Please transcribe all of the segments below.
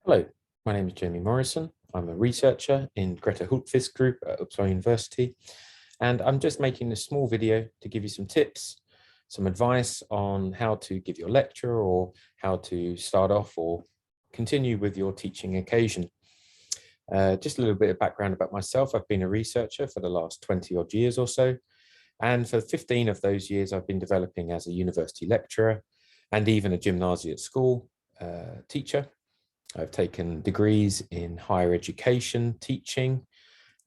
Hello, my name is Jamie Morrison. I'm a researcher in Greta Hultqvist Group at Uppsala University, and I'm just making this small video to give you some tips, some advice on how to give your lecture or how to start off or continue with your teaching occasion. Just a little bit of background about myself. I've been a researcher for the last 20 odd years or so, and for 15 of those years I've been developing as a university lecturer and even a gymnasiate school teacher. I've taken degrees in higher education, teaching,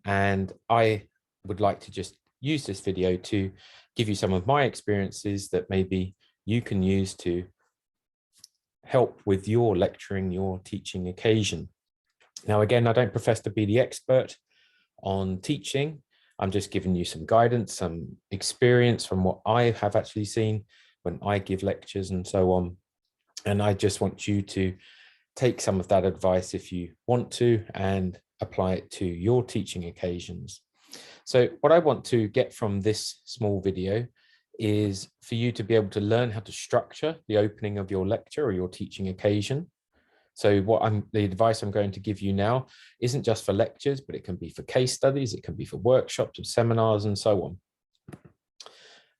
and I would like to just use this video to give you some of my experiences that maybe you can use to help with your lecturing, your teaching occasion. Now, again, I don't profess to be the expert on teaching. I'm just giving you some guidance, some experience from what I have actually seen when I give lectures and so on. And I just want you to take some of that advice if you want to and apply it to your teaching occasions. So what I want to get from this small video is for you to be able to learn how to structure the opening of your lecture or your teaching occasion. So the advice I'm going to give you now isn't just for lectures, but it can be for case studies, it can be for workshops, or seminars, and so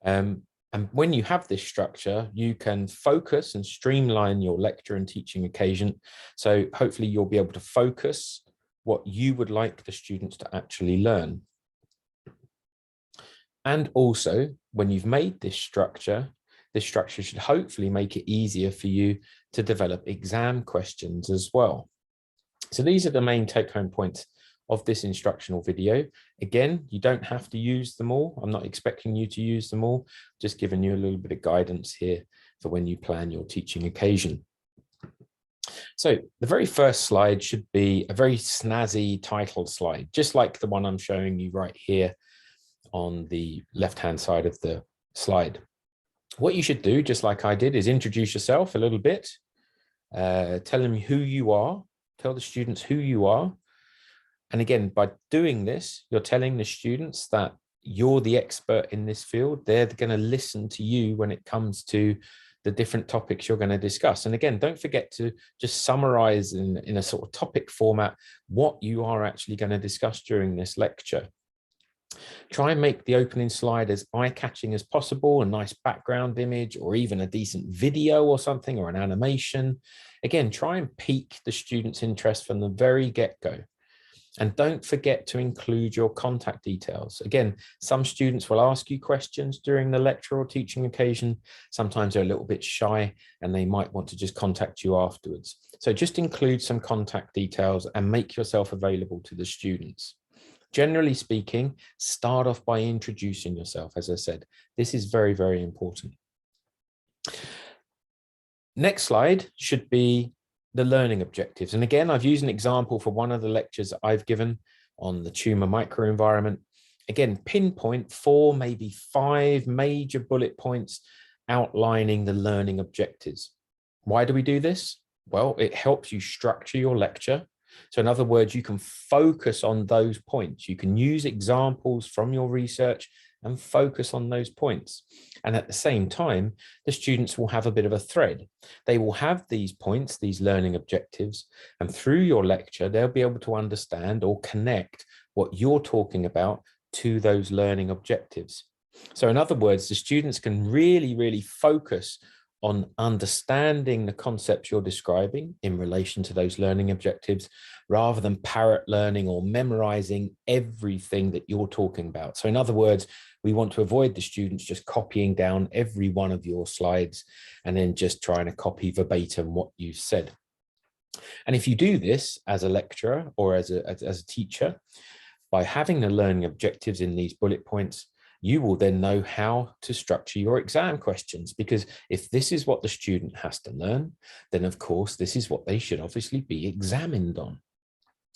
on. And when you have this structure, you can focus and streamline your lecture and teaching occasion. So hopefully you'll be able to focus what you would like the students to actually learn. And also, when you've made this structure should hopefully make it easier for you to develop exam questions as well. So these are the main take-home points of this instructional video. Again, you don't have to use them all. I'm not expecting you to use them all, just giving you a little bit of guidance here for when you plan your teaching occasion. So the very first slide should be a very snazzy title slide, just like the one I'm showing you right here on the left-hand side of the slide. What you should do, just like I did, is introduce yourself a little bit, tell them who you are, tell the students who you are. And again, by doing this, you're telling the students that you're the expert in this field. They're going to listen to you when it comes to the different topics you're going to discuss. And again, don't forget to just summarize in a sort of topic format what you are actually going to discuss during this lecture. Try and make the opening slide as eye-catching as possible, a nice background image or even a decent video or something or an animation. Again, try and pique the students' interest from the very get-go. And don't forget to include your contact details. Again, some students will ask you questions during the lecture or teaching occasion. Sometimes they're a little bit shy and they might want to just contact you afterwards. So just include some contact details and make yourself available to the students. Generally speaking, start off by introducing yourself. As I said, this is very, very important. Next slide should be the learning objectives. And again, I've used an example for one of the lectures that I've given on the tumor microenvironment. Again, pinpoint 4, maybe 5 major bullet points outlining the learning objectives. Why do we do this? Well, it helps you structure your lecture. So in other words, you can focus on those points. You can use examples from your research and focus on those points. And at the same time, the students will have a bit of a thread. They will have these points, these learning objectives, and through your lecture, they'll be able to understand or connect what you're talking about to those learning objectives. So in other words, the students can really, really focus on understanding the concepts you're describing in relation to those learning objectives, rather than parrot learning or memorizing everything that you're talking about. So in other words, we want to avoid the students just copying down every one of your slides and then just trying to copy verbatim what you've said. And if you do this as a lecturer or as a teacher, by having the learning objectives in these bullet points, you will then know how to structure your exam questions, because if this is what the student has to learn, then of course, this is what they should obviously be examined on.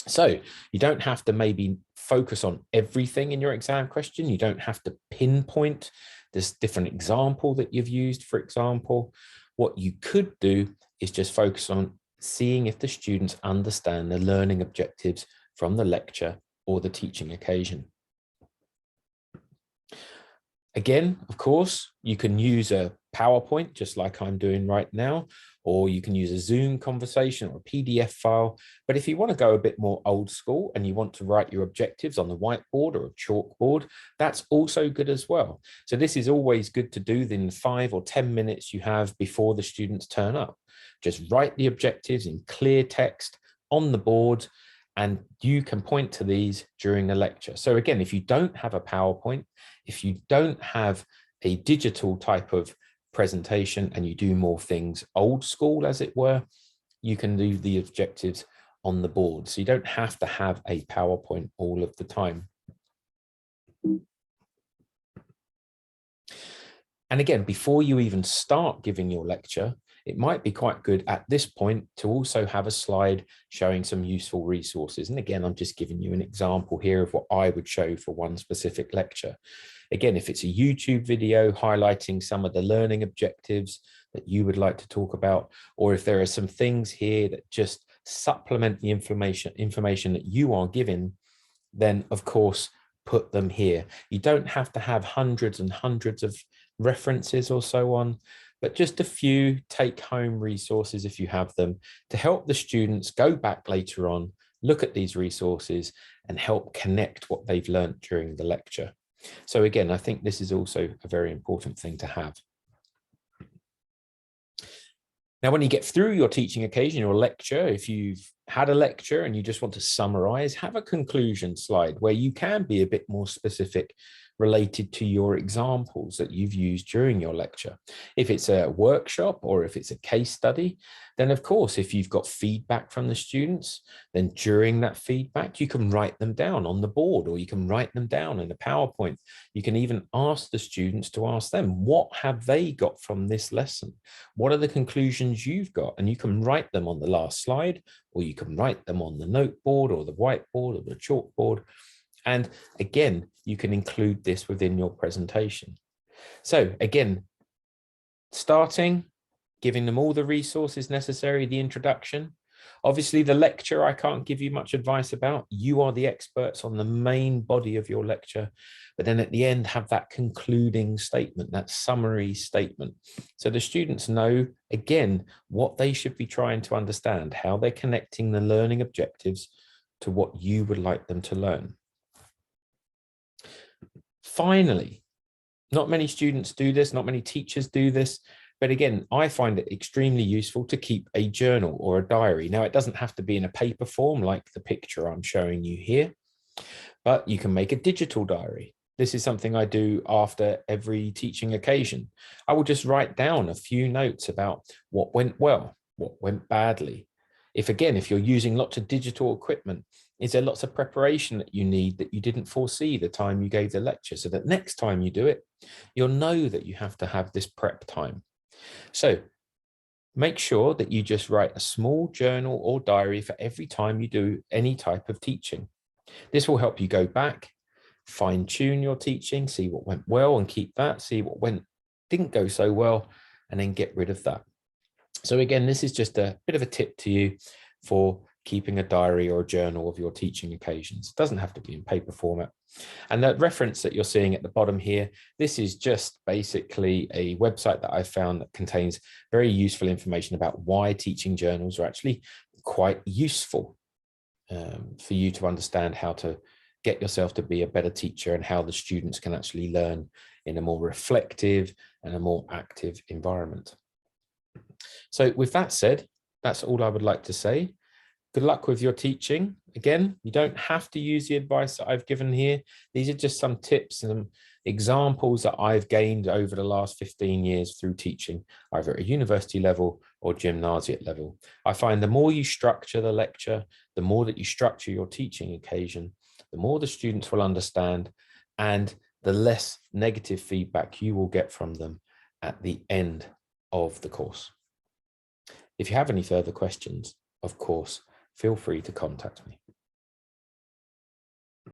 So you don't have to maybe focus on everything in your exam question. You don't have to pinpoint this different example that you've used, for example. What you could do is just focus on seeing if the students understand the learning objectives from the lecture or the teaching occasion. Again, of course, you can use a PowerPoint just like I'm doing right now, or you can use a Zoom conversation or a PDF file. But if you want to go a bit more old school and you want to write your objectives on the whiteboard or a chalkboard, that's also good as well. So this is always good to do in 5 or 10 minutes you have before the students turn up. Just write the objectives in clear text on the board, and you can point to these during the lecture. So again, if you don't have a PowerPoint, if you don't have a digital type of presentation and you do more things old school, as it were, you can do the objectives on the board. So you don't have to have a PowerPoint all of the time. And again, before you even start giving your lecture, it might be quite good at this point to also have a slide showing some useful resources. And again, I'm just giving you an example here of what I would show for one specific lecture. Again, if it's a YouTube video highlighting some of the learning objectives that you would like to talk about, or if there are some things here that just supplement the information that you are giving, then of course, put them here. You don't have to have hundreds and hundreds of references or so on, but just a few take-home resources if you have them to help the students go back later on, look at these resources and help connect what they've learned during the lecture. So again, I think this is also a very important thing to have. Now, when you get through your teaching occasion, your lecture, if you've had a lecture and you just want to summarize, have a conclusion slide where you can be a bit more specific related to your examples that you've used during your lecture. If it's a workshop or if it's a case study, then of course, if you've got feedback from the students, then during that feedback, you can write them down on the board or you can write them down in a PowerPoint. You can even ask the students to ask them, what have they got from this lesson? What are the conclusions you've got? And you can write them on the last slide, or you can write them on the noteboard or the whiteboard or the chalkboard. And again, you can include this within your presentation. So again, starting, giving them all the resources necessary, the introduction. Obviously, the lecture, I can't give you much advice about. You are the experts on the main body of your lecture. But then at the end, have that concluding statement, that summary statement. So the students know, again, what they should be trying to understand, how they're connecting the learning objectives to what you would like them to learn. Finally, not many students do this, not many teachers do this, but again, I find it extremely useful to keep a journal or a diary. Now, it doesn't have to be in a paper form like the picture I'm showing you here, but you can make a digital diary. This is something I do after every teaching occasion. I will just write down a few notes about what went well, what went badly. If you're using lots of digital equipment, is there lots of preparation that you need that you didn't foresee the time you gave the lecture, so that next time you do it, you'll know that you have to have this prep time. So make sure that you just write a small journal or diary for every time you do any type of teaching. This will help you go back, fine tune your teaching, see what went well and keep that, see what didn't go so well, and then get rid of that. So again, this is just a bit of a tip to you for keeping a diary or a journal of your teaching occasions. It doesn't have to be in paper format. And that reference that you're seeing at the bottom here, this is just basically a website that I found that contains very useful information about why teaching journals are actually quite useful for you to understand how to get yourself to be a better teacher and how the students can actually learn in a more reflective and a more active environment. So with that said, that's all I would like to say. Good luck with your teaching. Again, you don't have to use the advice that I've given here. These are just some tips and examples that I've gained over the last 15 years through teaching, either at a university level or gymnasiate level. I find the more you structure the lecture, the more that you structure your teaching occasion, the more the students will understand and the less negative feedback you will get from them at the end of the course. If you have any further questions, of course, feel free to contact me.